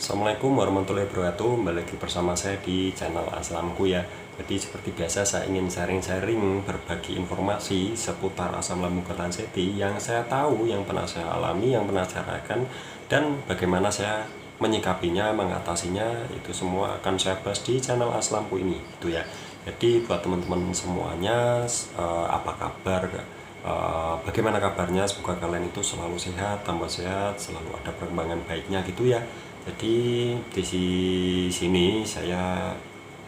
Assalamualaikum warahmatullahi wabarakatuh. Kembali lagi bersama saya di channel Aslamku ya. Jadi seperti biasa saya ingin sharing-sharing berbagi informasi seputar asam lambung Kertanseti yang saya tahu, yang pernah saya alami, yang pernah saya rasakan, dan bagaimana saya menyikapinya, mengatasinya. Itu semua akan saya bahas di channel Aslamku ini gitu ya. Jadi buat teman-teman semuanya, apa kabar? Bagaimana kabarnya? Semoga kalian itu selalu sehat, tambah sehat, selalu ada perkembangan baiknya gitu ya. Jadi di sini saya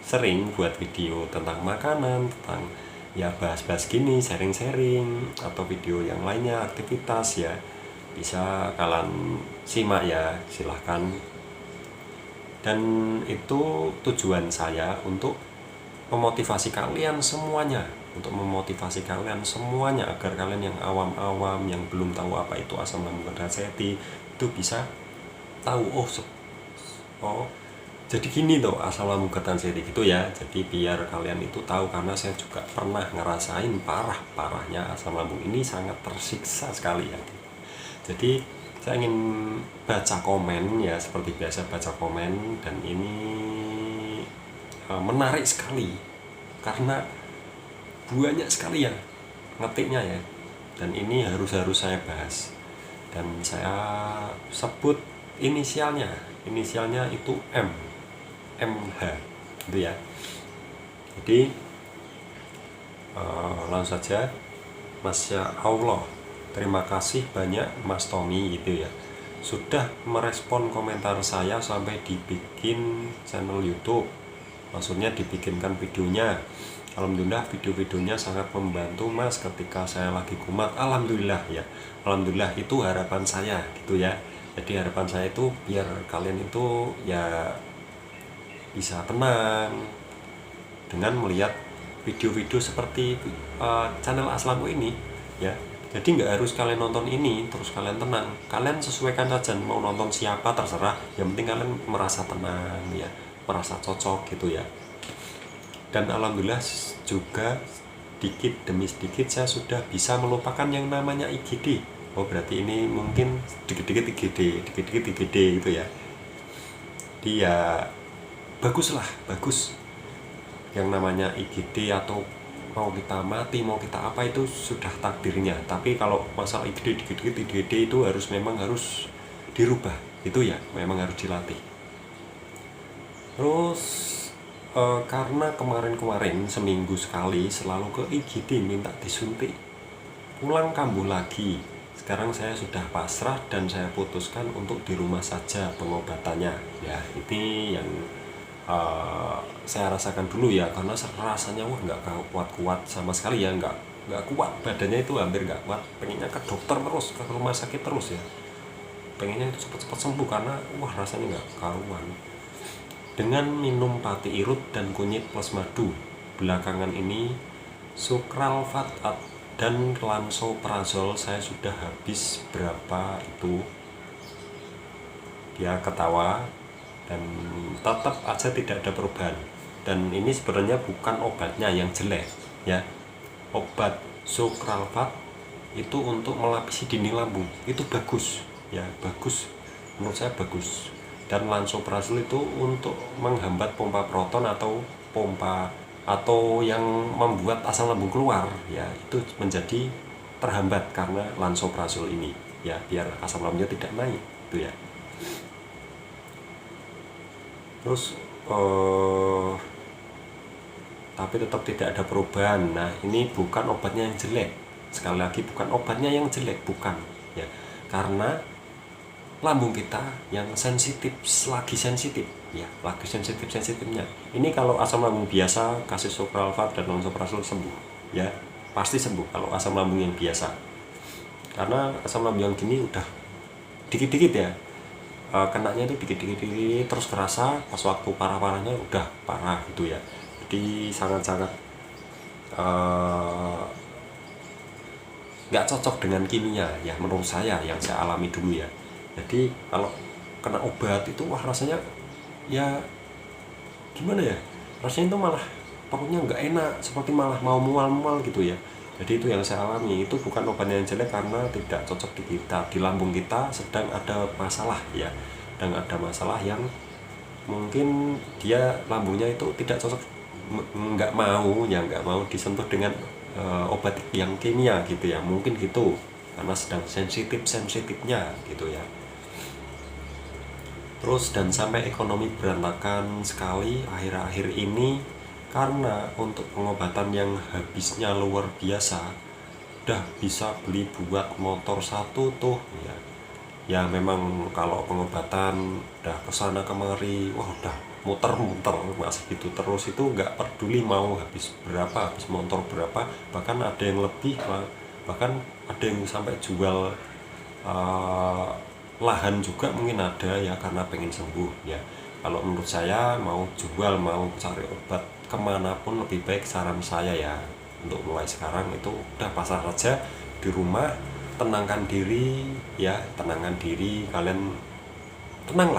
sering buat video tentang makanan, tentang ya bahas-bahas gini, sharing-sharing atau video yang lainnya, aktivitas ya. Bisa kalian simak ya, silahkan. Dan itu tujuan saya untuk memotivasi kalian semuanya, agar kalian yang awam-awam, yang belum tahu apa itu asam lambung Kertanseti itu bisa tahu, oh jadi gini tuh asam lambung Kertanseti gitu ya. Jadi biar kalian itu tahu, karena saya juga pernah ngerasain parahnya asam lambung ini, sangat tersiksa sekali ya. Jadi saya ingin baca komen ya, seperti biasa baca komen, dan ini menarik sekali karena banyak sekali ya ngetiknya ya, dan ini harus saya bahas, dan saya sebut inisialnya itu MH gitu ya. Jadi langsung saja. Masya Allah, terima kasih banyak Mas Tommy gitu ya, sudah merespon komentar saya sampai dibikin channel YouTube, maksudnya dibikinkan videonya. Alhamdulillah video-videonya sangat membantu Mas ketika saya lagi kumat. Alhamdulillah ya, alhamdulillah, itu harapan saya gitu ya. Jadi harapan saya itu biar kalian itu ya bisa tenang dengan melihat video-video seperti channel Aslamku ini ya. Jadi nggak harus kalian nonton ini terus kalian tenang, kalian sesuaikan saja mau nonton siapa terserah, yang penting kalian merasa tenang ya, merasa cocok gitu ya. Dan alhamdulillah juga sedikit demi sedikit saya sudah bisa melupakan yang namanya IGD. Oh berarti ini mungkin dikit-dikit IGD gitu ya. Dia bagus yang namanya IGD, atau mau kita mati mau kita apa itu sudah takdirnya. Tapi kalau masalah IGD dikit-dikit IGD itu memang harus dirubah, itu ya memang harus dilatih. Terus karena kemarin seminggu sekali selalu ke IGD minta disuntik, pulang kambuh lagi. Sekarang saya sudah pasrah dan saya putuskan untuk di rumah saja pengobatannya ya. Ini yang saya rasakan dulu ya, karena rasanya nggak kuat sama sekali ya, nggak kuat badannya itu, hampir nggak kuat, pengennya ke dokter terus, ke rumah sakit terus ya, pengennya itu cepat-cepat sembuh karena rasanya nggak karuan. Dengan minum pati irut dan kunyit plus madu, belakangan ini sukralfat dan lansoprazol saya sudah habis berapa itu. Dia ketawa dan tetap aja tidak ada perubahan. Dan ini sebenarnya bukan obatnya yang jelek ya. Obat sukralfat itu untuk melapisi dinding lambung, itu bagus ya, bagus, menurut saya bagus. Dan lansoprazol itu untuk menghambat pompa proton atau yang membuat asam lambung keluar ya, itu menjadi terhambat karena lansoprazol ini ya, biar asam lambungnya tidak naik itu ya. Terus tapi tetap tidak ada perubahan. Nah ini bukan obatnya yang jelek, sekali lagi bukan obatnya yang jelek, bukan ya, karena lambung kita yang sensitif, lagi sensitifnya. Ini kalau asam lambung biasa kasih sukralfat dan lansoprazol sembuh ya, pasti sembuh kalau asam lambung yang biasa. Karena asam lambung yang gini udah dikit-dikit ya, kenanya itu dikit-dikit terus kerasa, pas waktu parah-parahnya udah parah gitu ya. Jadi sangat-sangat nggak cocok dengan kimia ya, menurut saya yang saya alami dulu ya. Jadi kalau kena obat itu rasanya ya gimana ya, rasanya itu malah perutnya nggak enak, seperti malah mau mual-mual gitu ya. Jadi itu yang saya alami, itu bukan obat yang jelek karena tidak cocok di kita, di lambung kita sedang ada masalah ya. sedang ada masalah yang mungkin dia lambungnya itu tidak cocok, nggak mau disentuh dengan obat yang kimia gitu ya, mungkin gitu, karena sedang sensitifnya gitu ya. Terus dan sampai ekonomi berantakan sekali akhir-akhir ini, karena untuk pengobatan yang habisnya luar biasa, udah bisa beli buat motor satu tuh ya. Ya memang kalau pengobatan udah kesana kemari, wah udah muter-muter masih gitu terus, itu nggak peduli mau habis berapa, habis motor berapa, bahkan ada yang lebih, bahkan ada yang sampai jual lahan juga mungkin ada ya, karena pengen sembuh ya. Kalau menurut saya mau jual mau cari obat kemanapun, lebih baik saran saya ya untuk mulai sekarang itu udah pasrah saja di rumah, tenangkan diri ya, tenangkan diri kalian, tenang,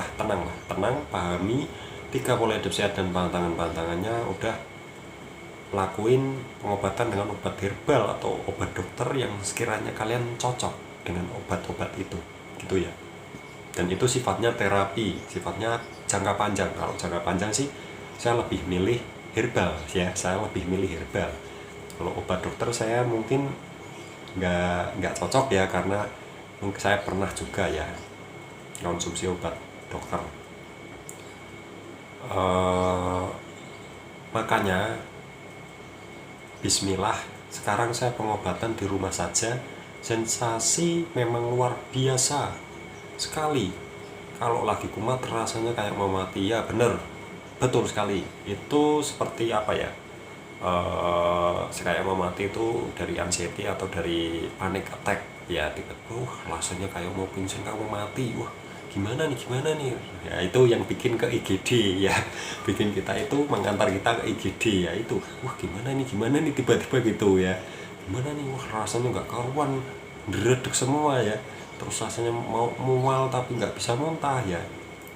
pahami 3 pola hidup sehat dan pantangan-pantangannya, udah lakuin pengobatan dengan obat herbal atau obat dokter yang sekiranya kalian cocok dengan obat-obat itu gitu ya. Dan itu sifatnya terapi, sifatnya jangka panjang. Kalau jangka panjang sih saya lebih milih herbal ya, kalau obat dokter saya mungkin nggak cocok ya, karena saya pernah juga ya konsumsi obat dokter. Makanya bismillah, sekarang saya pengobatan di rumah saja, sensasi memang luar biasa sekali. Kalau lagi kumat rasanya kayak mau mati ya, betul sekali. Itu seperti apa ya, kayak mau mati itu dari anxiety atau dari panic attack ya, rasanya kayak mau pingsan, kayak mau mati, wah gimana nih ya, itu yang bikin ke IGD ya, bikin kita itu mengantar kita ke IGD ya, itu wah gimana nih tiba-tiba gitu ya, gimana nih, wah rasanya nggak karuan, deredek semua ya, terus rasanya mau mual tapi nggak bisa muntah ya,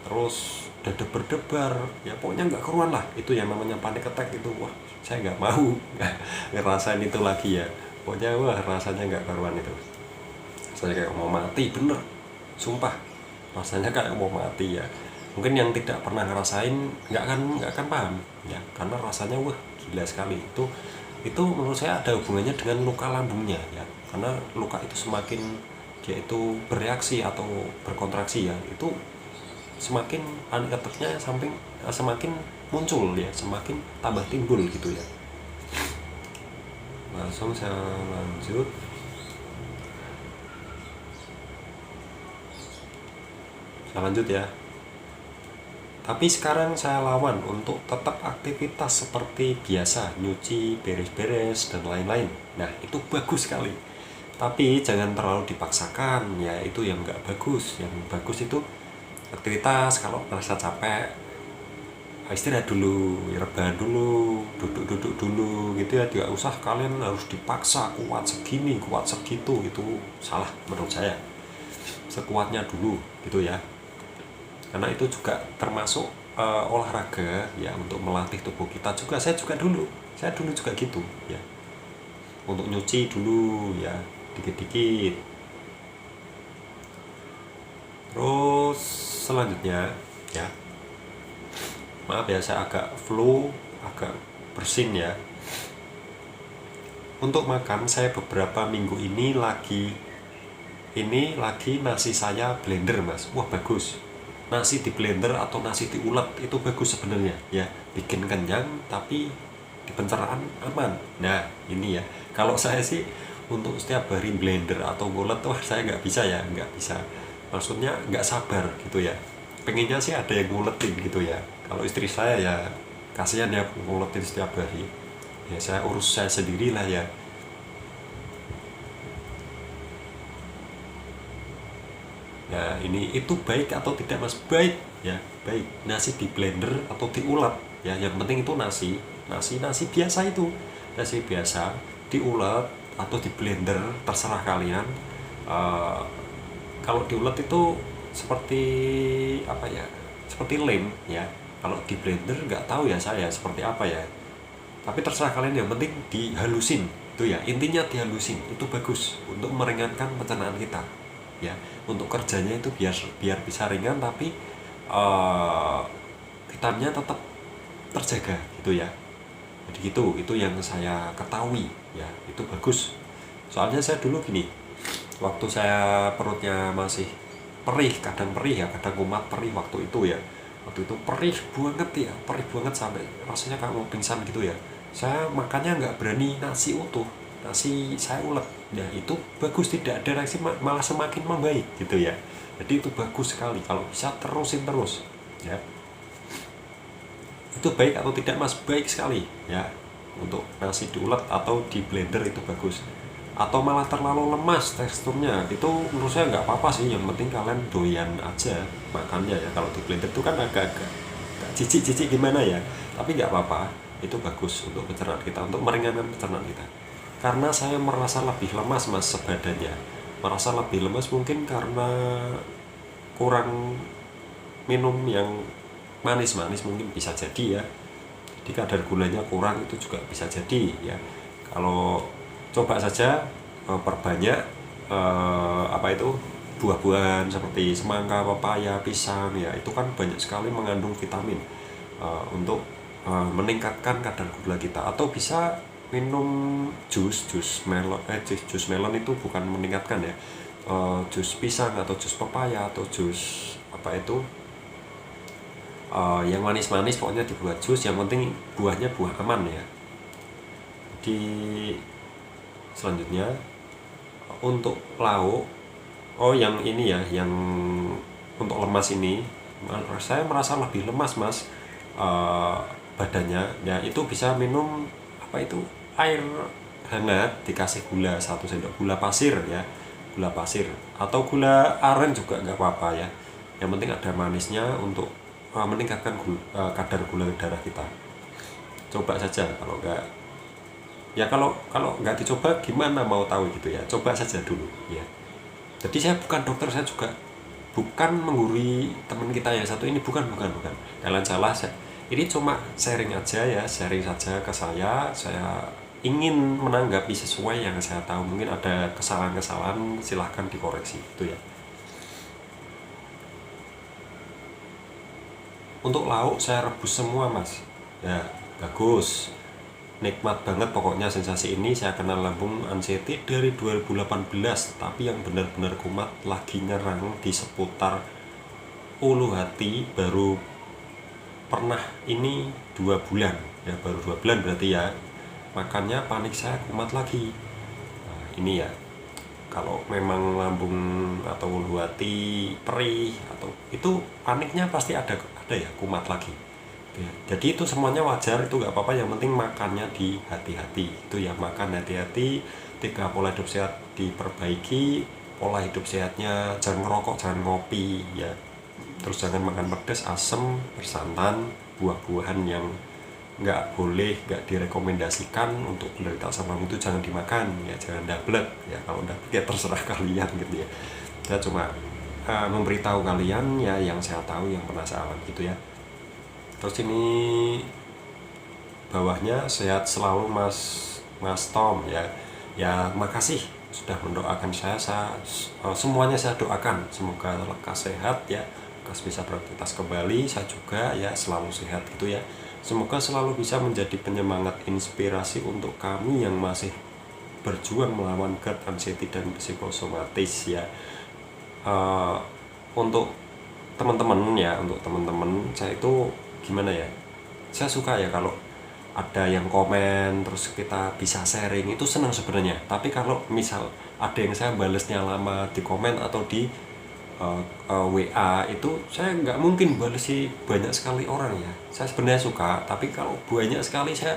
terus dada berdebar ya, pokoknya nggak karuan lah, itu yang namanya panic attack itu. Wah saya nggak mau ngerasain itu lagi ya, pokoknya wah rasanya nggak karuan itu, saya kayak mau mati, bener sumpah, rasanya kayak mau mati ya. Mungkin yang tidak pernah ngerasain nggak akan paham ya, karena rasanya wah gila sekali. Itu menurut saya ada hubungannya dengan luka lambungnya ya, karena luka itu semakin dia itu bereaksi atau berkontraksi ya, itu semakin panik attack-nya semakin muncul ya, semakin tambah timbul gitu ya. Langsung saya lanjut ya. Tapi sekarang saya lawan untuk tetap aktivitas seperti biasa, nyuci, beres-beres, dan lain-lain. Nah, itu bagus sekali. Tapi jangan terlalu dipaksakan, ya itu yang nggak bagus. Yang bagus itu aktivitas, kalau merasa capek, istirahat dulu, rebahan dulu, duduk dulu gitu ya. Tidak usah kalian harus dipaksa kuat segini, kuat segitu, itu salah menurut saya. Sekuatnya dulu gitu ya. Karena itu juga termasuk olahraga ya, untuk melatih tubuh kita juga. Saya dulu juga gitu ya, untuk nyuci dulu ya, dikit-dikit. Terus selanjutnya ya, maaf ya saya agak flu, agak bersin ya. Untuk makan saya beberapa minggu ini lagi nasi saya blender mas, wah bagus. Nasi di blender atau nasi diulek itu bagus sebenarnya ya, bikin kenyang tapi di pencernaan aman. Nah ini ya, kalau saya sih untuk setiap hari blender atau ngulek, wah saya nggak bisa, maksudnya nggak sabar gitu ya, pengennya sih ada yang nguletin gitu ya. Kalau istri saya ya kasihan ya nguletin setiap hari ya, saya urus saya sendiri lah ya. Nah ini, itu baik atau tidak mas? Baik ya, baik. Nasi di blender atau diulek ya, yang penting itu nasi biasa, itu nasi biasa diulek atau di blender terserah kalian. Kalau diulek itu seperti apa ya, seperti lem ya. Kalau di blender nggak tahu ya saya seperti apa ya, tapi terserah kalian, yang penting dihalusin itu ya, intinya dihalusin itu bagus untuk meringankan pencernaan kita ya. Untuk kerjanya itu biar bisa ringan, tapi uh, vitaminnya tetap terjaga gitu ya. Jadi itu yang saya ketahui ya, itu bagus. Soalnya saya dulu gini, waktu saya perutnya masih perih, kadang perih ya, kadang kumat perih waktu itu ya. Waktu itu perih banget sampai rasanya kayak mau pingsan gitu ya. Saya makannya nggak berani nasi utuh, nasi saya ulet. Ya itu bagus, tidak ada reaksi, malah semakin membaik gitu ya. Jadi itu bagus sekali kalau bisa terusin terus ya. Itu baik atau tidak mas? Baik sekali ya. Untuk nasi diulet atau di blender itu bagus. Atau malah terlalu lemas teksturnya, itu menurut saya nggak apa-apa sih, yang penting kalian doyan aja makannya ya. Kalau di blender itu kan agak-agak cicik gimana ya, tapi nggak apa-apa, itu bagus untuk pencernaan kita, untuk meringankan pencernaan kita. Karena saya merasa lebih lemas mas, sebadannya merasa lebih lemas, mungkin karena kurang minum yang manis mungkin bisa jadi ya. Jadi kadar gulanya kurang, itu juga bisa jadi ya. Kalau coba saja perbanyak apa itu buah-buahan seperti semangka, pepaya, pisang ya, itu kan banyak sekali mengandung vitamin untuk meningkatkan kadar gula kita. Atau bisa minum jus melon itu bukan meningkatkan ya, jus pisang atau jus pepaya atau jus apa itu yang manis-manis, pokoknya dibuat jus, yang penting buahnya buah aman ya. Di selanjutnya untuk lauk, yang ini ya, yang untuk lemas ini, saya merasa lebih lemas mas, badannya ya. Itu bisa minum apa itu, air hangat dikasih gula 1 sendok gula pasir ya, gula pasir atau gula aren juga nggak apa-apa ya. Yang penting ada manisnya untuk meningkatkan kadar gula darah kita. Coba saja, kalau nggak ya, kalau nggak dicoba gimana mau tahu gitu ya. Coba saja dulu ya. Jadi saya bukan dokter, saya juga bukan menggurui teman kita yang satu ini, bukan. Kalian salah, ini cuma sharing aja ya, sharing saja ke saya ingin menanggapi sesuai yang saya tahu. Mungkin ada kesalahan-kesalahan, silahkan dikoreksi itu ya. Untuk lauk saya rebus semua mas ya, bagus, nikmat banget pokoknya sensasi ini. Saya kenal lambung anxiety dari 2018, tapi yang benar-benar kumat lagi nyerang di seputar ulu hati baru pernah ini 2 bulan ya, baru 2 bulan berarti ya. Makannya panik, saya kumat lagi. Nah, ini ya, kalau memang lambung atau ulu hati perih atau itu, paniknya pasti ada ya, kumat lagi ya. Jadi itu semuanya wajar, itu nggak apa-apa, yang penting makannya di hati-hati itu ya. Makan hati-hati, 3 pola hidup sehat diperbaiki. Pola hidup sehatnya jangan ngerokok, jangan ngopi ya, terus jangan makan pedas, asam, bersantan, buah-buahan yang nggak boleh, nggak direkomendasikan untuk penderita asam lambung itu jangan dimakan ya, jangan double ya. Kalau double ya terserah kalian gitu ya. Saya cuma memberitahu kalian ya yang saya tahu, yang pernah saya alami gitu ya. Terus ini bawahnya, sehat selalu mas Tom ya. Ya makasih sudah mendoakan saya semuanya saya doakan, semoga lekas sehat ya, lekas bisa beraktivitas kembali. Saya juga ya selalu sehat gitu ya. Semoga selalu bisa menjadi penyemangat, inspirasi untuk kami yang masih berjuang melawan GERD, anxiety, dan psikosomatis ya. Untuk teman-teman ya, saya itu gimana ya, saya suka ya kalau ada yang komen terus kita bisa sharing, itu senang sebenarnya. Tapi kalau misal ada yang saya balesnya lama di komen atau di WA, itu saya nggak mungkin bales sih banyak sekali orang ya. Saya sebenarnya suka, tapi kalau banyak sekali saya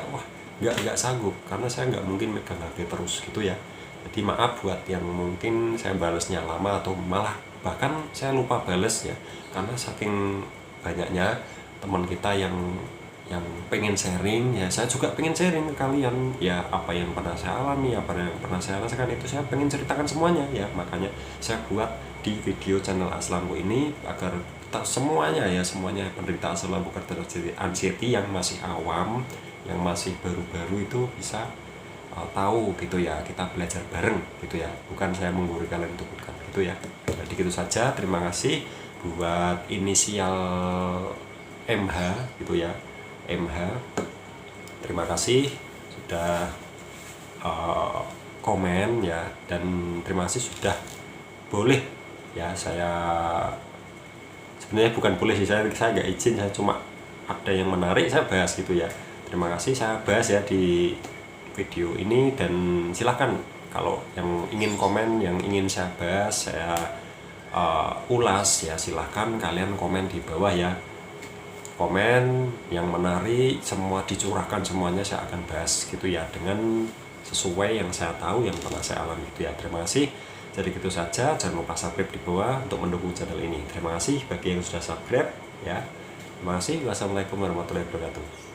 nggak sanggup, karena saya nggak mungkin megang HP terus gitu ya. Jadi maaf buat yang mungkin saya balesnya lama atau malah bahkan saya lupa bales ya, karena saking banyaknya teman kita yang pengen sharing ya. Saya juga pengen sharing ke kalian ya, apa yang pernah saya alami, apa yang pernah saya rasakan, itu saya pengen ceritakan semuanya ya. Makanya saya buat di video channel Aslam Lampu ini agar semuanya penderita asam lambung, anxiety yang masih awam, yang masih baru-baru itu bisa tahu gitu ya. Kita belajar bareng gitu ya, bukan saya menggurui kalian untuk gitu ya. Jadi gitu saja, terima kasih buat inisial MH gitu ya, MH, terima kasih sudah komen ya, dan terima kasih sudah boleh ya, saya sebenarnya bukan boleh sih, saya nggak izin, saya cuma ada yang menarik saya bahas gitu ya. Terima kasih, saya bahas ya di video ini, dan silahkan kalau yang ingin komen, yang ingin saya bahas, saya ulas ya, silahkan kalian komen di bawah ya, komen yang menarik semua dicurahkan, semuanya saya akan bahas gitu ya, dengan sesuai yang saya tahu, yang pernah saya alami gitu ya. Terima kasih. Jadi gitu saja, jangan lupa subscribe di bawah untuk mendukung channel ini. Terima kasih bagi yang sudah subscribe ya. Terima kasih. Wassalamualaikum warahmatullahi wabarakatuh.